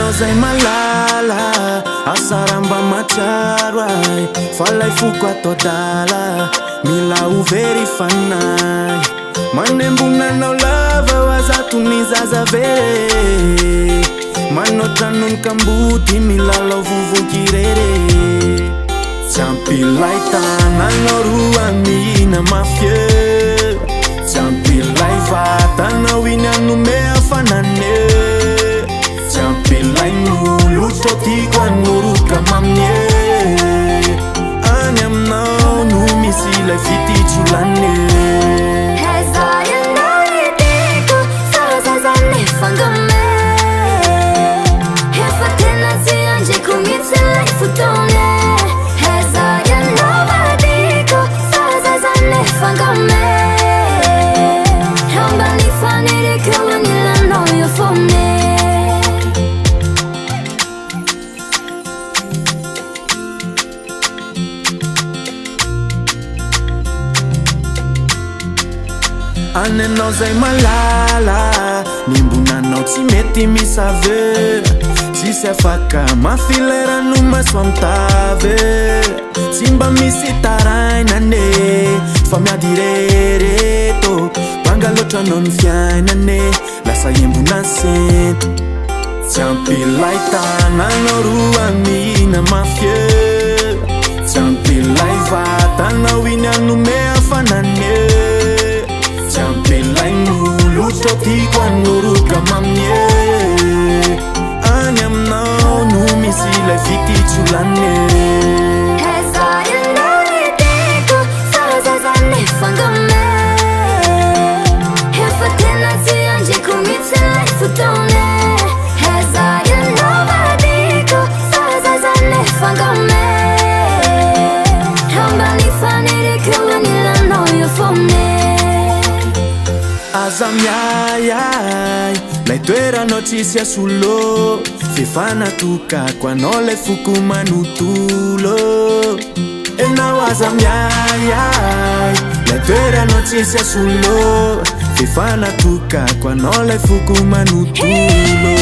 anao zay malala asaramba matsaro ay falay foko atao dala mila overy fanay manembonanao lava wazatuni zaza vere manao tranonkambuty milalao vovokirere Champilay tananao roa mihina mafie Champilay vatanao iny anome afanane Champilay nolotro tiako anoroka mamie Any aminao no misy ilay fititsolane Anenao zay malala nimbonanao tsy mety misave Tsisy afaka mafilera no maso amtave Tsy mba misy tarainane fa miady rereto Bangaloatra anao ny fiainane lasa embona sento Champilay tananao roa mihina mafie Champilay vatanao iny anome afanane Champilay nolotro tiako anoroka mamie Any aminao no misy ilay fititsolane Aza miayay lay toeranao tsisy asolo Fifanatokako anao lay foko manotolo Enao aza miayay lay toeranao tsisy asolo Fifanatokako anao lay foko manotolo